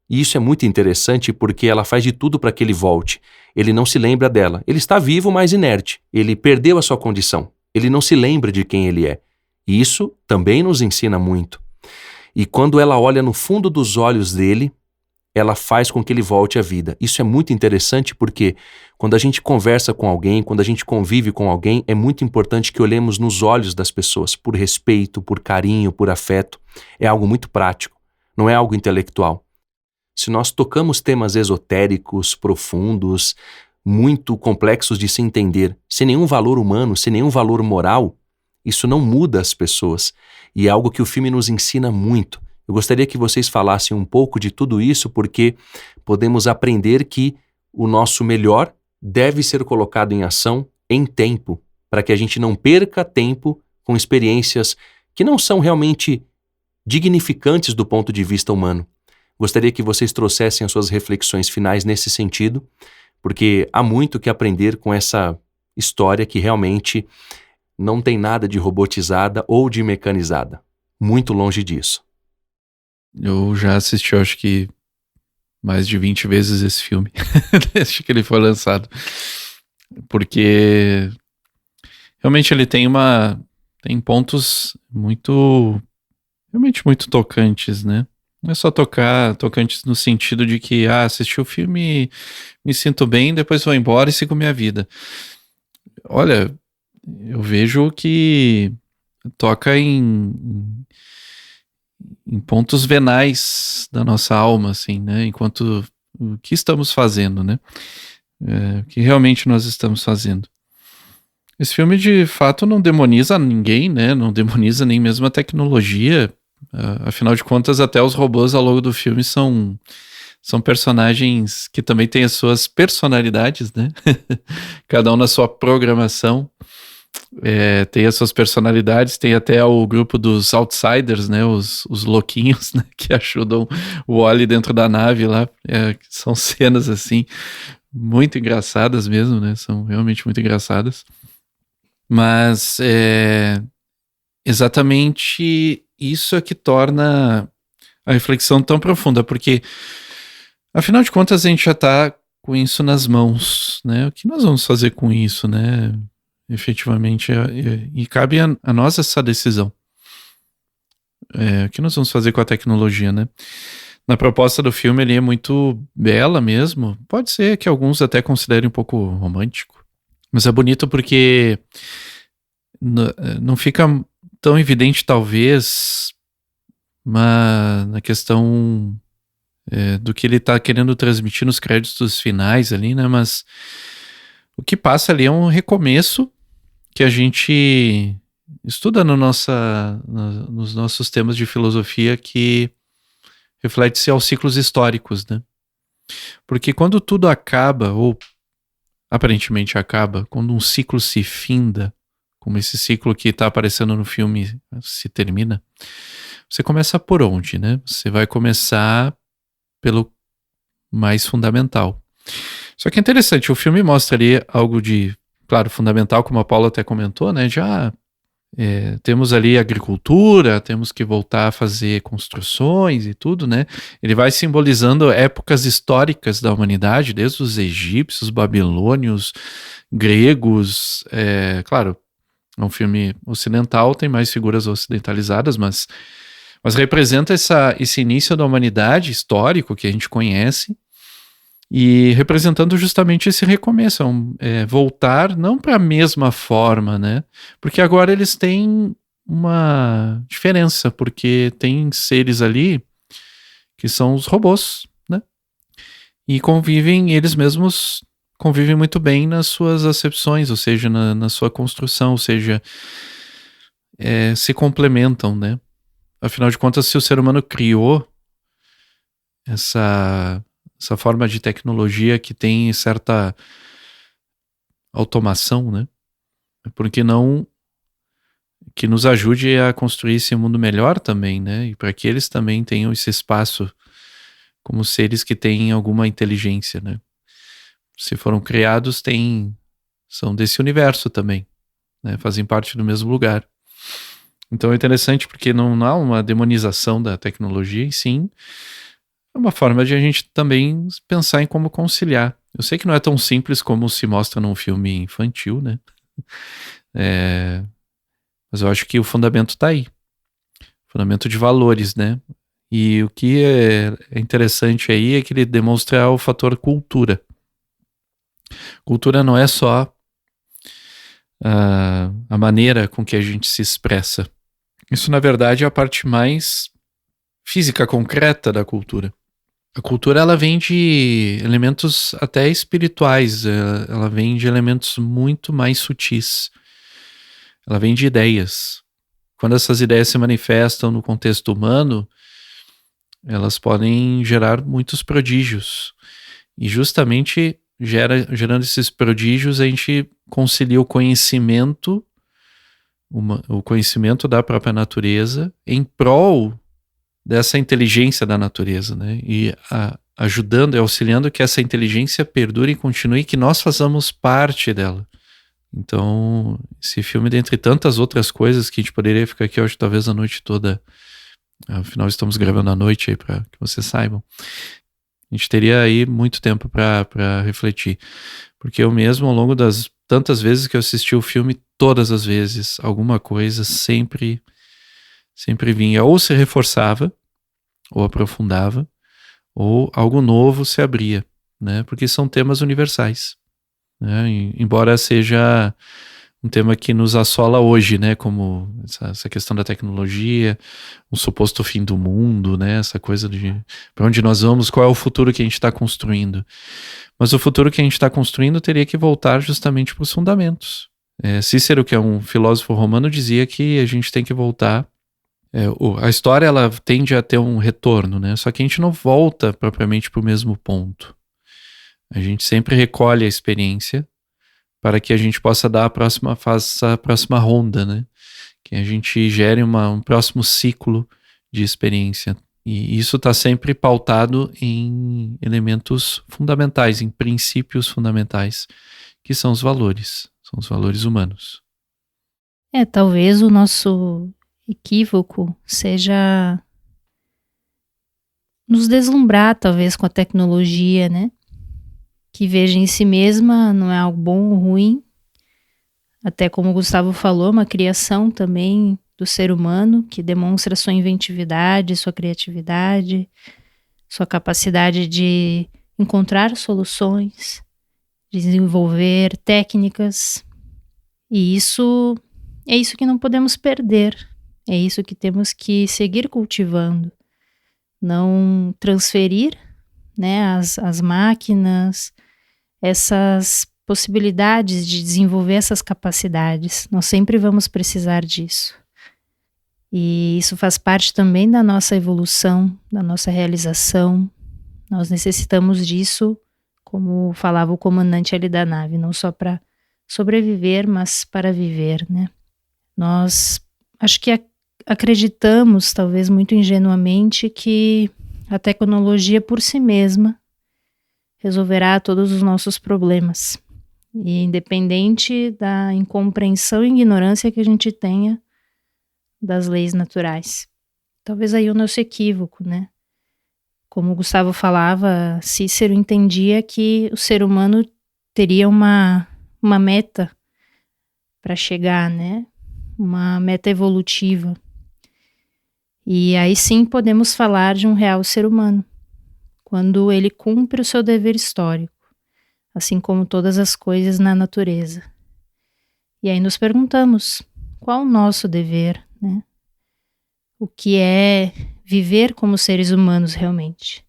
E isso é muito interessante porque ela faz de tudo para que ele volte. Ele não se lembra dela. Ele está vivo, mas inerte. Ele perdeu a sua condição. Ele não se lembra de quem ele é. E isso também nos ensina muito. E quando ela olha no fundo dos olhos dele, ela faz com que ele volte à vida. Isso é muito interessante porque quando a gente conversa com alguém, quando a gente convive com alguém, é muito importante que olhemos nos olhos das pessoas, por respeito, por carinho, por afeto. É algo muito prático, não é algo intelectual. Se nós tocamos temas esotéricos, profundos, muito complexos de se entender, sem nenhum valor humano, sem nenhum valor moral, isso não muda as pessoas. E é algo que o filme nos ensina muito. Eu gostaria que vocês falassem um pouco de tudo isso, porque podemos aprender que o nosso melhor deve ser colocado em ação em tempo, para que a gente não perca tempo com experiências que não são realmente dignificantes do ponto de vista humano. Gostaria que vocês trouxessem as suas reflexões finais nesse sentido, porque há muito que aprender com essa história que realmente não tem nada de robotizada ou de mecanizada. Muito longe disso. Eu já assisti, acho que mais de 20 vezes esse filme, desde que ele foi lançado. Porque realmente ele tem pontos realmente muito tocantes, né? Não é só tocantes no sentido de que, assisti o filme, me sinto bem, depois vou embora e sigo minha vida. Olha, eu vejo que toca em pontos venais da nossa alma, assim, né? Enquanto o que estamos fazendo, né? O que realmente nós estamos fazendo. Esse filme, de fato, não demoniza ninguém, né? Não demoniza nem mesmo a tecnologia. Afinal de contas, até os robôs ao longo do filme são personagens que também têm as suas personalidades, né? Cada um na sua programação. Tem as suas personalidades, tem até o grupo dos outsiders, né? Os louquinhos, né? Que ajudam o Wall-E dentro da nave lá. São cenas, assim, muito engraçadas mesmo, né? São realmente muito engraçadas. Mas exatamente isso é que torna a reflexão tão profunda, porque afinal de contas a gente já está com isso nas mãos, né? O que nós vamos fazer com isso, né? Efetivamente, e cabe a nós essa decisão. O que nós vamos fazer com a tecnologia, né? Na proposta do filme, ele é muito bela mesmo. Pode ser que alguns até considerem um pouco romântico, mas é bonito porque não fica tão evidente, talvez, na questão do que ele está querendo transmitir nos créditos finais ali, né? Mas o que passa ali é um recomeço que a gente estuda nos nossos temas de filosofia, que reflete-se aos ciclos históricos, né? Porque quando tudo acaba, ou aparentemente acaba, quando um ciclo se finda, como esse ciclo que está aparecendo no filme se termina, você começa por onde, né? Você vai começar pelo mais fundamental. Só que é interessante, o filme mostra ali algo de, claro, fundamental, como a Paula até comentou, né? Já temos ali agricultura, temos que voltar a fazer construções e tudo, né? Ele vai simbolizando épocas históricas da humanidade, desde os egípcios, babilônios, gregos, claro, é um filme ocidental, tem mais figuras ocidentalizadas, mas representa esse início da humanidade histórico que a gente conhece, e representando justamente esse recomeço, voltar não para a mesma forma, né? Porque agora eles têm uma diferença, porque tem seres ali que são os robôs, né? E eles mesmos convivem muito bem nas suas acepções, ou seja, na sua construção, ou seja, se complementam, né? Afinal de contas, se o ser humano criou essa forma de tecnologia que tem certa automação, né? Por que não que nos ajude a construir esse mundo melhor também, né? E para que eles também tenham esse espaço como seres que têm alguma inteligência, né? Se foram criados, são desse universo também, né? Fazem parte do mesmo lugar. Então é interessante porque não há uma demonização da tecnologia, e sim é uma forma de a gente também pensar em como conciliar. Eu sei que não é tão simples como se mostra num filme infantil, né? Mas eu acho que o fundamento tá aí. Fundamento de valores, né? E o que é interessante aí é que ele demonstra o fator cultura. Cultura não é só a maneira com que a gente se expressa. Isso, na verdade, é a parte mais física, concreta da cultura. A cultura, ela vem de elementos até espirituais, ela vem de elementos muito mais sutis. Ela vem de ideias. Quando essas ideias se manifestam no contexto humano, elas podem gerar muitos prodígios. E justamente gerando esses prodígios, a gente concilia o conhecimento da própria natureza em prol dessa inteligência da natureza, né? E ajudando e auxiliando que essa inteligência perdure e continue, que nós façamos parte dela. Então, esse filme, dentre tantas outras coisas que a gente poderia ficar aqui hoje, talvez a noite toda, afinal estamos gravando à noite aí para que vocês saibam, a gente teria aí muito tempo para refletir, porque eu mesmo, ao longo das tantas vezes que eu assisti o filme, todas as vezes, alguma coisa sempre vinha, ou se reforçava, ou aprofundava, ou algo novo se abria, né? Porque são temas universais, né? Embora seja um tema que nos assola hoje, né? Como essa questão da tecnologia, um suposto fim do mundo, né? Essa coisa de para onde nós vamos, qual é o futuro que a gente está construindo. Mas o futuro que a gente está construindo teria que voltar justamente para os fundamentos. Cícero, que é um filósofo romano, dizia que a gente tem que voltar. A história, ela tende a ter um retorno, né? Só que a gente não volta propriamente para o mesmo ponto. A gente sempre recolhe a experiência para que a gente possa dar a próxima ronda, né? Que a gente gere um próximo ciclo de experiência. E isso está sempre pautado em elementos fundamentais, em princípios fundamentais, que são os valores humanos. Talvez o nosso equívoco seja nos deslumbrar, talvez, com a tecnologia, né? Que veja em si mesma não é algo bom ou ruim. Até como o Gustavo falou, uma criação também do ser humano que demonstra sua inventividade, sua criatividade, sua capacidade de encontrar soluções, desenvolver técnicas. E isso é isso que não podemos perder. É isso que temos que seguir cultivando. Não transferir, né, as máquinas, essas possibilidades de desenvolver essas capacidades. Nós sempre vamos precisar disso. E isso faz parte também da nossa evolução, da nossa realização. Nós necessitamos disso, como falava o comandante ali da nave, não só para sobreviver, mas para viver, né? Nós acho que acreditamos, talvez muito ingenuamente, que a tecnologia por si mesma resolverá todos os nossos problemas. E independente da incompreensão e ignorância que a gente tenha das leis naturais. Talvez aí o nosso equívoco, né? Como o Gustavo falava, Cícero entendia que o ser humano teria uma meta para chegar, né? Uma meta evolutiva. E aí sim podemos falar de um real ser humano, quando ele cumpre o seu dever histórico, assim como todas as coisas na natureza. E aí nos perguntamos, qual o nosso dever, né? O que é viver como seres humanos realmente?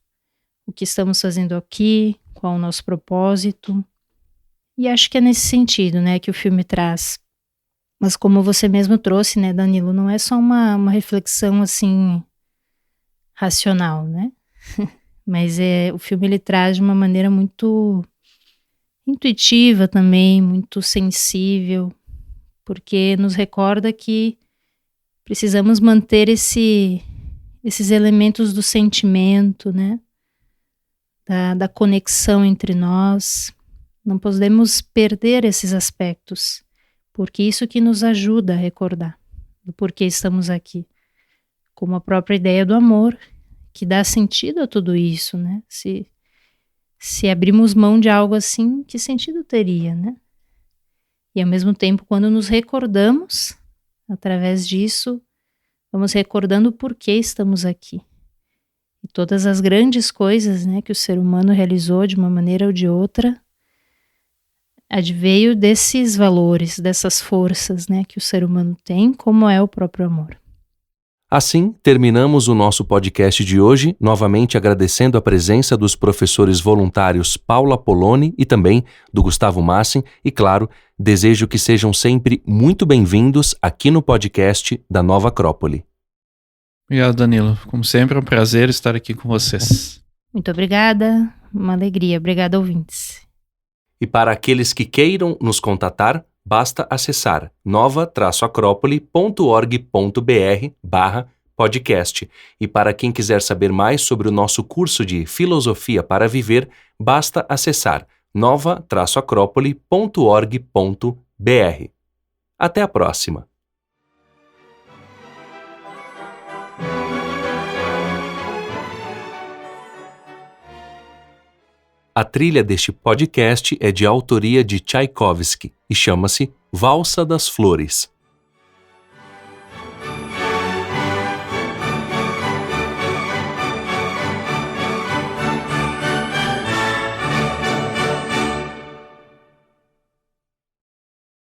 O que estamos fazendo aqui? Qual o nosso propósito? E acho que é nesse sentido, né, que o filme traz. Mas como você mesmo trouxe, né, Danilo, não é só uma reflexão assim racional, né? Mas o filme ele traz de uma maneira muito intuitiva também, muito sensível, porque nos recorda que precisamos manter esses elementos do sentimento, né? Da conexão entre nós. Não podemos perder esses aspectos, porque isso que nos ajuda a recordar do porquê estamos aqui. Como a própria ideia do amor, que dá sentido a tudo isso, né? Se abrimos mão de algo assim, que sentido teria, né? E ao mesmo tempo, quando nos recordamos, através disso, vamos recordando o porquê estamos aqui. E todas as grandes coisas, né, que o ser humano realizou de uma maneira ou de outra, adveio desses valores, dessas forças, né, que o ser humano tem, como é o próprio amor. Assim, terminamos o nosso podcast de hoje, novamente agradecendo a presença dos professores voluntários Paula Poloni e também do Gustavo Massim e, claro, desejo que sejam sempre muito bem-vindos aqui no podcast da Nova Acrópole. Obrigado, Danilo. Como sempre, é um prazer estar aqui com vocês. Muito obrigada, uma alegria. Obrigada, ouvintes. E para aqueles que queiram nos contatar, basta acessar nova-acrópole.org.br/podcast. E para quem quiser saber mais sobre o nosso curso de Filosofia para Viver, basta acessar nova-acrópole.org.br. Até a próxima! A trilha deste podcast é de autoria de Tchaikovsky e chama-se Valsa das Flores.